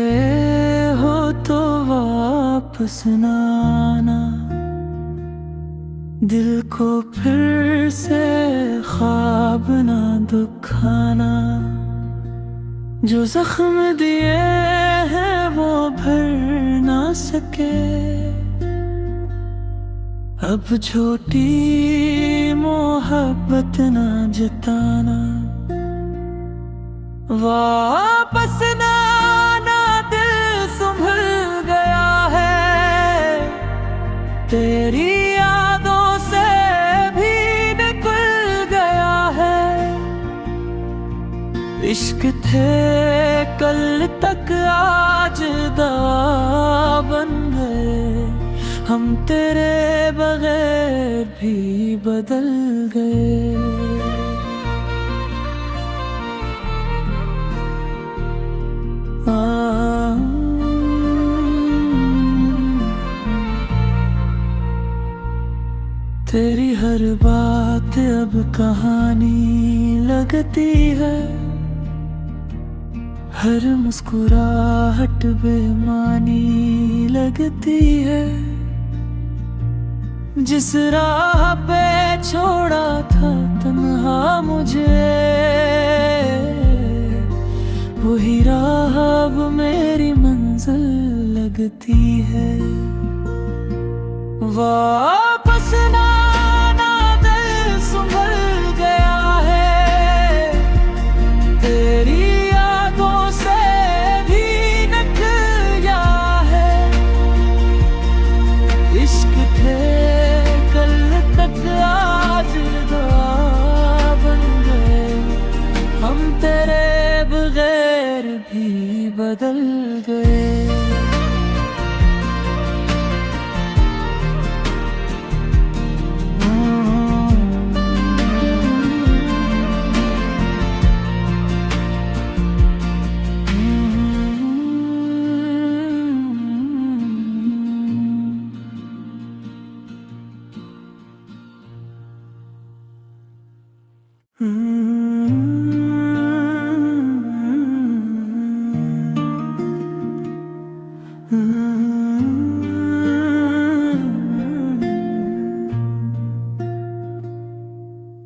गए हो तो वापस ना आना, दिल को फिर से ख्वाब ना दुखाना। जो जख्म दिए हैं वो भर ना सके, अब छोटी मोहब्बत ना जताना। वापस ना आना, दिल संभल गया है, तेरी यादों से भी निकल गया है। इश्क थे कल तक आज दवा बन गए, हम तेरे बगैर भी बदल गए। तेरी हर बात अब कहानी लगती है, हर मुस्कुराहट बेमानी लगती है। जिस राह पे छोड़ा था तन्हा मुझे, वही राह अब मेरी मंजिल लगती है। वापस ना आना, दिल संभल गया है, तेरी यादों से भी निकल गया है। इश्क थे कल तक आज दवा बन गए, हम तेरे बगैर भी बदल गए।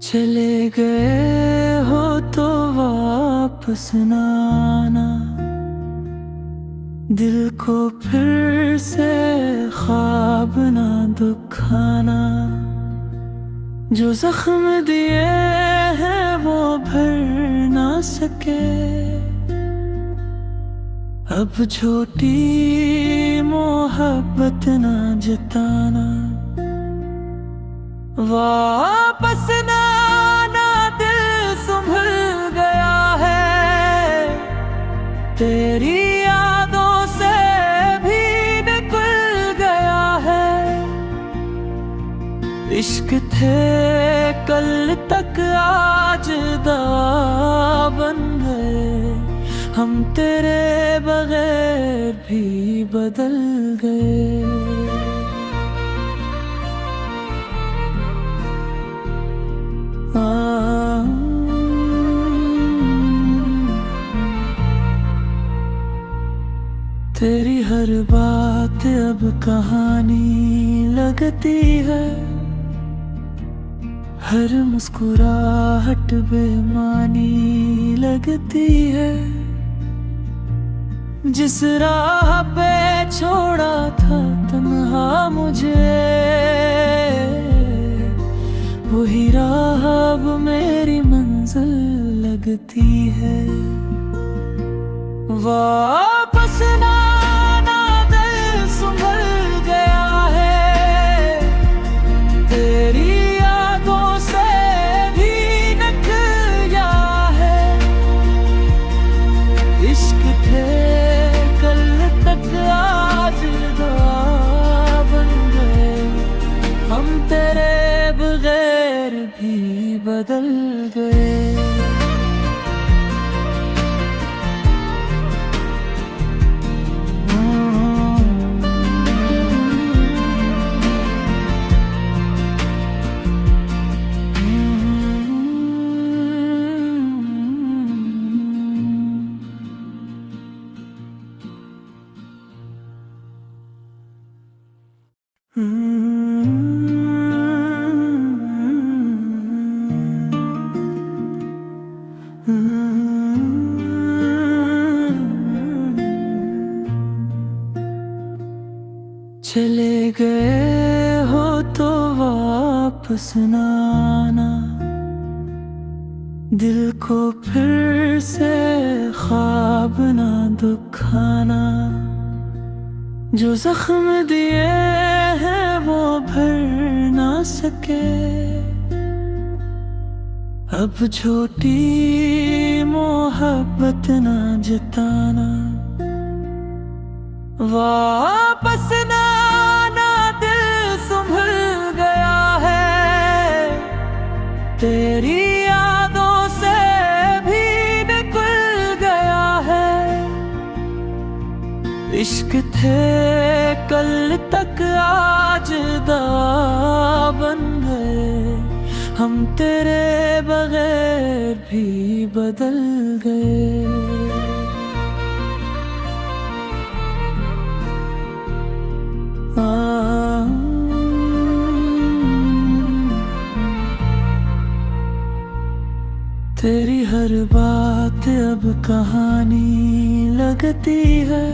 चले गए हो तो वापस ना आना, दिल को फिर से ख्वाब ना दुखाना। जो जख्म दिए हैं वो भर ना सके, अब छोटी मोहब्बत ना जताना। वापस ना आना, दिल संभल गया है, तेरी यादों से भी निकल गया है। इश्क थे कल तक आज दवा बन गए, हम तेरे बगैर भी बदल गए। तेरी हर बात अब कहानी लगती है, हर मुस्कुराहट बेमानी लगती है। जिस राह पे छोड़ा था तन्हा मुझे, वही राह अब मेरी मंजिल लगती है। वापस ना आना, दिल संभल गया है, तेरी यादों से भी निकल गया है। इश्क थे कल तक आज दवा बन गए, हम तेरे बगैर भी बदल गए। चले गए हो तो वापस ना आना, दिल को फिर से ख्वाब ना दुखाना। जो जख्म दिए हैं वो भर ना सके, अब छोटी मोहब्बत ना जताना। वापस ना आना, दिल संभल गया है, तेरी यादों से भी निकल गया है। इश्क थे कल तक आज दवा बन गए, हम तेरे बगैर भी बदल गए। तेरी हर बात अब कहानी लगती है,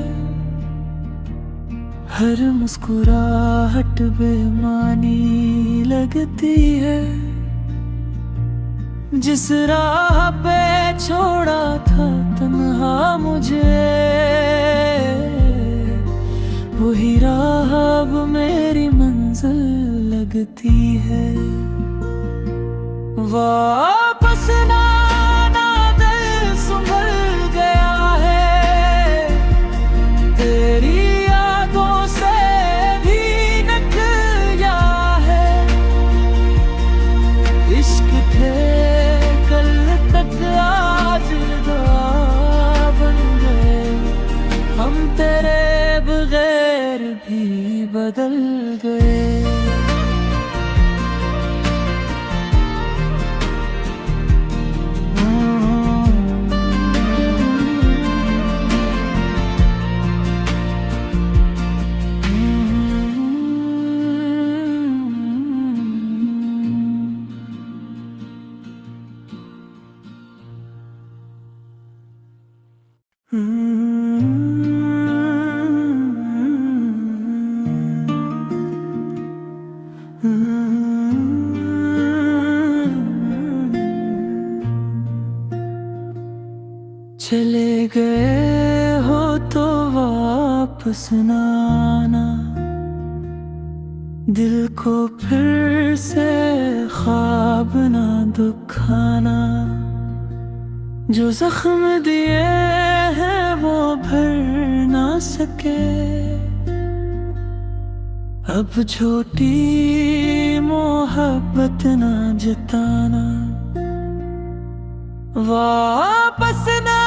हर मुस्कुराहट बेमानी लगती है। जिस राह पे छोड़ा था तन्हा मुझे, वही राह अब मेरी मंजिल लगती है। वापस ना आना, दिल संभल गया है, तेरी यादों से भी निकल गया है। इश्क थे कल तक आज दवा बन गए, हम तेरे बगैर भी बदल गए। चले गए हो तो वापस ना आना, दिल को फिर से ख्वाब ना दुखाना। जो जख्म दिए हैं वो भर ना सके, अब छोटी मोहब्बत ना जताना। वापस ना